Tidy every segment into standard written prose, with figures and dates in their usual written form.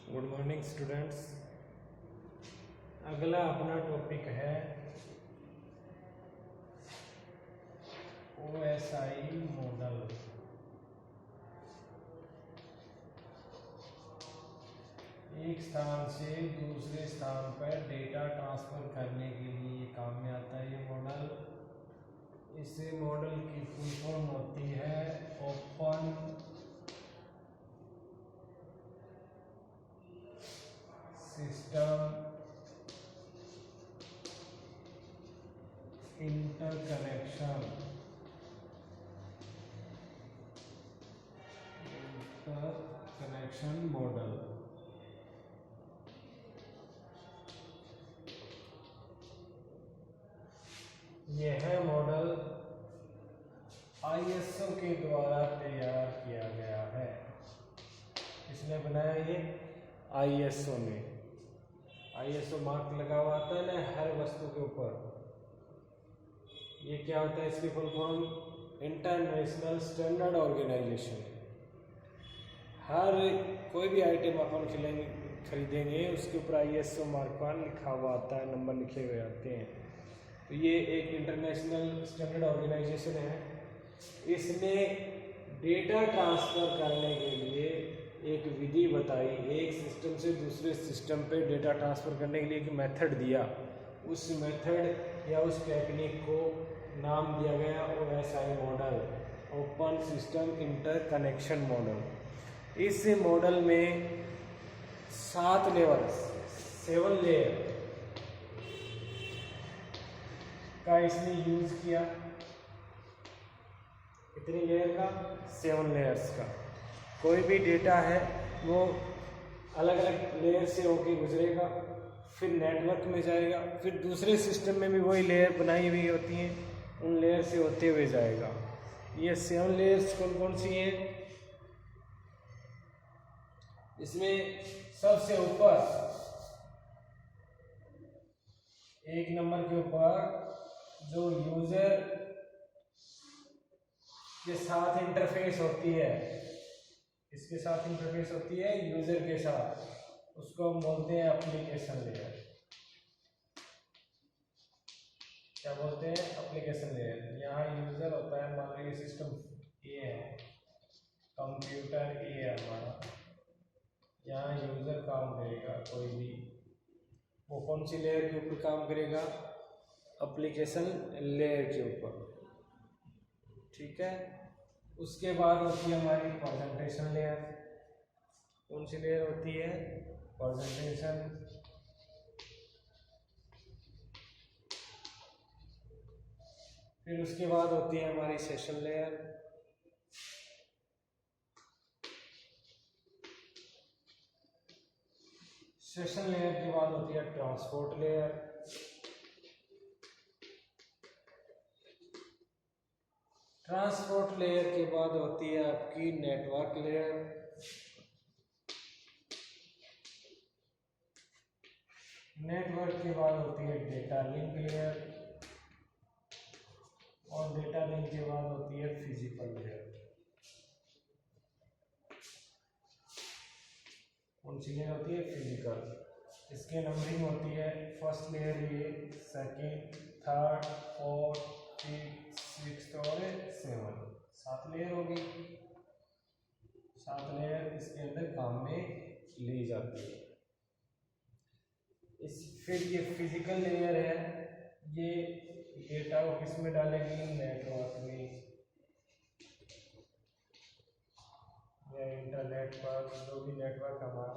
Good morning students. अगला अपना topic है OSI मॉडल। एक स्थान से दूसरे स्थान पर डेटा ट्रांसफर करने के लिए काम में आता है ये मॉडल। इस मॉडल की फुल फॉर्म होती है ओपन सिस्टम इंटरकनेक्शन मॉडल। यह मॉडल ISO के द्वारा तैयार किया गया है। किसने बनाया ये? ISO ने। ISO मार्क लगा हुआ आता है ना हर वस्तु के ऊपर। ये क्या होता है? इसकी full form international standard organisation. हर कोई भी आइटम अपन खरीदेंगे उसके ऊपर ISO मार्क लिखा हुआ आता है, नंबर लिखे हुए आते हैं। तो ये एक इंटरनेशनल स्टैंडर्ड ऑर्गेनाइजेशन है। इसने डेटा ट्रांसफर करने के लिए एक विधि बताई। एक सिस्टम से दूसरे सिस्टम पे डेटा ट्रांसफर करने के लिए एक मेथड दिया। उस मेथड या उस टेक्निक को नाम दिया गया OSI model, open system interconnection model. इस मॉडल में 7 लेयर का इसने यूज किया। कितनी लेयर का? 7 लेयर्स का। कोई भी डेटा है वो अलग अलग लेयर से होके गुजरेगा, फिर नेटवर्क में जाएगा, फिर दूसरे सिस्टम में भी वही लेयर बनाई हुई होती हैं, उन लेयर से होते हुए जाएगा। ये 7 लेयर्स कौन कौन सी हैं? इसमें सबसे ऊपर 1 नंबर के ऊपर जो यूजर के साथ इंटरफेस होती है, इसके साथ इंटरफेस होती है यूजर के साथ, उसको हम बोलते हैं एप्लीकेशन लेयर। क्या बोलते हैं? Application layer. यहाँ यूजर होता है, मान लीजिए सिस्टम ये है, कंप्यूटर ये है हमारा। यहाँ यूजर काम करेगा कोई भी, वो कौन सी लेयर के ऊपर काम करेगा? एप्लीकेशन लेयर के ऊपर। ठीक है। उसके बाद होती है हमारी प्रेजेंटेशन लेयर। कौन सी लेयर होती है? प्रेजेंटेशन। फिर उसके बाद होती है हमारी सेशन लेयर। सेशन लेयर के बाद होती है ट्रांसपोर्ट लेयर। ट्रांसपोर्ट लेयर के बाद होती है आपकी नेटवर्क लेयर। नेटवर्क के बाद होती है डेटा लिंक लेयर, और डेटा लिंक के बाद होती है फिजिकल लेयर। कौन सी लेयर होती है? फिजिकल। इसके नंबरिंग होती है, फर्स्ट लेयर ये, second, third, fourth, fifth, sixth और 7। 7 लेयर होगी। 7 लेयर इसके अंदर काम में ली जाती है। फिर ये फिजिकल लेयर है, ये डेटा को किस में डालेंगे? नेटवर्क में या इंटरनेट पर, जो भी नेटवर्क हमारा।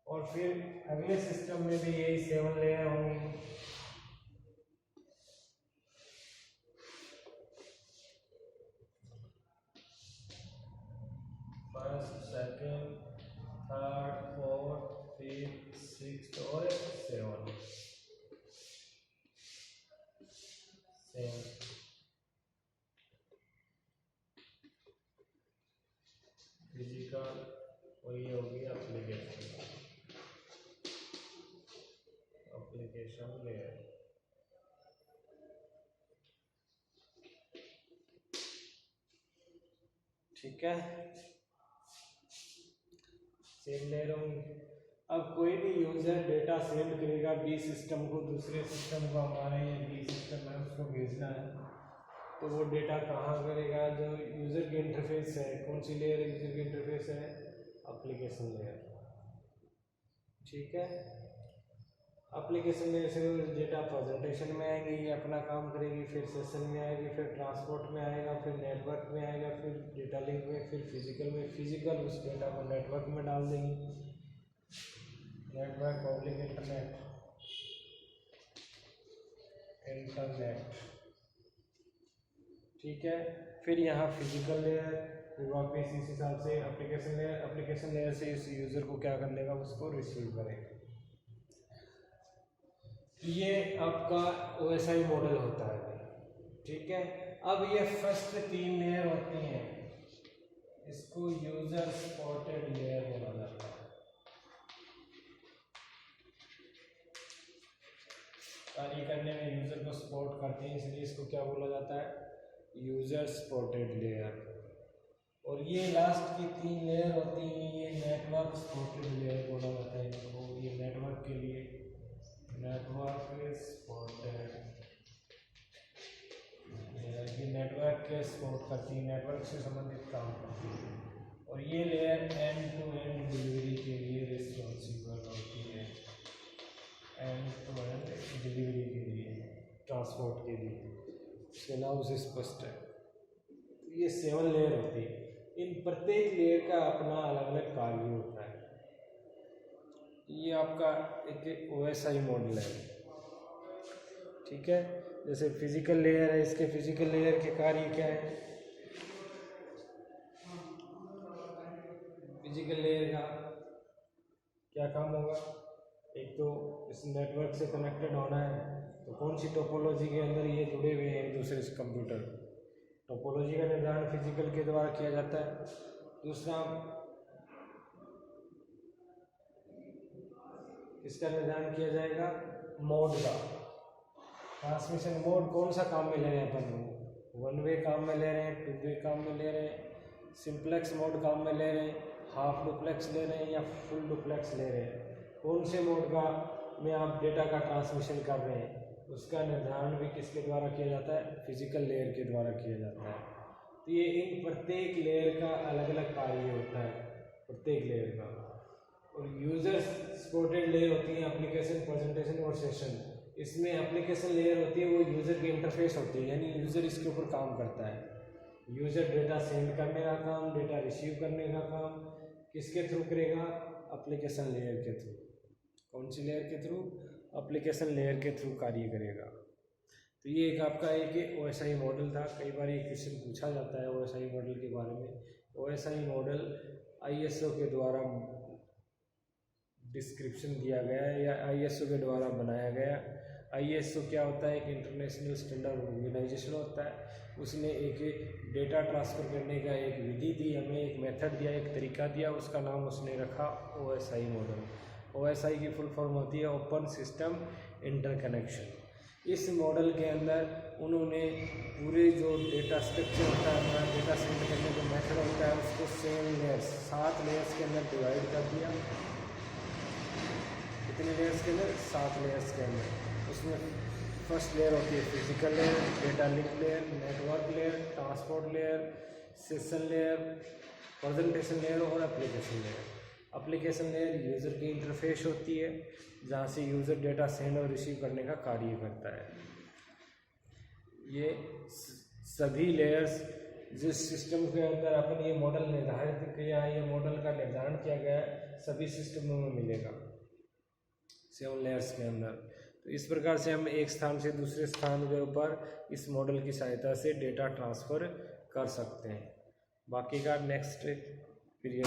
और फिर अगले सिस्टम में भी यही 7 लेयर होंगी। First, second, third, fourth, fifth, sixth और 7। फिजिकल वही होगी एप्लीकेशन लेयर। ठीक है। सेम लेयर होंगी। अब कोई भी यूजर डेटा सेंड करेगा बी सिस्टम को, दूसरे सिस्टम को, हमारे ये बी सिस्टम है उसको भेजना है, तो वो डेटा कहाँ करेगा? जो यूज़र की इंटरफेस है, कौन सी लेयर यूज़र की इंटरफेस है? Application layer. ठीक है, एप्लीकेशन लेयर से डेटा प्रेजेंटेशन में आएंगे, ये अपना काम करेगी, फिर सेशन में आएगी, फिर ट्रांसपोर्ट में आएगा, फिर नेटवर्क में आएगा, फिर डेटा लिंक में, फिर फिजिकल में। फिजिकल उस डेटा को नेटवर्क में डाल देंगे, नेटवर्क पब्लिक इंटरनेट, ठीक है। फिर यहाँ फिजिकल लेयर वापस इस हिसाब से एप्लीकेशन लेयर से इस यूज़र को क्या कर लेगा? उसको रिसीव करेगा। ये आपका OSI मॉडल होता है, ठीक है। अब ये फर्स्ट 3 लेयर होती हैं, इसको यूजर सपोर्टेड लेयर बोला जाता है। कार्य करने में यूजर को सपोर्ट करते हैं, इसलिए इसको क्या बोला जाता है? User supported layer. और ये लास्ट की 3 लेयर होती हैं, ये नेटवर्क सपोर्टेड लेयर बोला जाता है इनको। ये नेटवर्क के लिए नेटवर्क सपोर्टेड, ये नेटवर्क के सपोर्ट करती है, नेटवर्क से संबंधित काम करती है। और ये layer end to end delivery के लिए रिस्पॉन्सिबल होती है, एंड टू एंड डिलीवरी के लिए, ट्रांसपोर्ट के लिए। इसके नाम से स्पष्ट है। ये 7 लेयर होती है, इन प्रत्येक लेयर का अपना अलग अलग कार्य होता है। ये आपका एक OSI मॉडल है, ठीक है। जैसे फिजिकल लेयर है, इसके फिजिकल लेयर के कार्य क्या है? फिजिकल लेयर का क्या काम होगा? एक तो इस नेटवर्क से कनेक्टेड होना है, तो कौन सी टोपोलॉजी के अंदर ये जुड़े हुए हैं एक दूसरे से कंप्यूटर, टोपोलॉजी का निर्धारण फिजिकल के द्वारा किया जाता है। दूसरा, इसका निर्धारण किया जाएगा मोड का, ट्रांसमिशन मोड कौन सा काम में ले रहे हैं अपन? 1 वे काम में ले रहे हैं, 2 वे काम में ले रहे हैं, सिंप्लेक्स मोड काम में ले रहे हैं, हाफ डुप्लेक्स ले रहे हैं या फुल डुप्लेक्स ले रहे हैं? कौन से मोड का में आप डेटा का ट्रांसमिशन कर रहे हैं, उसका निर्धारण भी किसके द्वारा किया जाता है? फिजिकल लेयर के द्वारा किया जाता है। तो ये इन प्रत्येक लेयर का अलग अलग कार्य होता है, प्रत्येक लेयर का। और यूजर सपोर्टेड लेयर होती है एप्लीकेशन, प्रेजेंटेशन और सेशन। इसमें एप्लीकेशन लेयर होती है, वो यूज़र की इंटरफेस होती है, यानी यूज़र इसके ऊपर काम करता है। यूज़र डेटा सेंड करने का काम, डेटा रिसीव करने का काम किसके थ्रू करेगा? एप्लीकेशन लेयर के थ्रू। कौन सी लेयर के थ्रू? एप्लीकेशन लेयर के थ्रू कार्य करेगा। तो ये एक आपका एक OSI मॉडल था। कई बार ये क्वेश्चन पूछा जाता है OSI मॉडल के बारे में। OSI मॉडल ISO के द्वारा डिस्क्रिप्शन दिया गया है या ISO के द्वारा बनाया गया। ISO क्या होता है? एक इंटरनेशनल स्टैंडर्ड ऑर्गेनाइजेशन होता है। उसने एक डेटा ट्रांसफ़र करने का एक विधि दी हमें, एक मेथड दिया, एक तरीका दिया, उसका नाम उसने रखा OSI मॉडल। OSI की फुल फॉर्म होती है ओपन सिस्टम इंटरकनेक्शन। इस मॉडल के अंदर उन्होंने पूरे जो डेटा स्ट्रक्चर होता है, हमारा डेटा सेंड करने का मेथड होता है, उसको 7 लेयर्स के अंदर डिवाइड कर दिया। कितने लेयर्स के अंदर? 7 लेयर्स के अंदर। उसमें फर्स्ट लेयर होती है physical layer, data link layer, network layer, transport layer, session layer, presentation layer और application layer. Application layer user की इंटरफेस होती है, जहाँ से यूज़र डेटा सेंड और रिसीव करने का कार्य करता है। ये सभी लेयर्स जिस सिस्टम के अंदर अपन ये मॉडल निर्धारित किया है, ये मॉडल का निर्धारण किया गया है, सभी सिस्टमों में मिलेगा 7 लेयर्स के अंदर। तो इस प्रकार से हम एक स्थान से दूसरे स्थान के ऊपर इस मॉडल की सहायता से डेटा ट्रांसफ़र कर सकते हैं। बाकी का नेक्स्ट पीरियड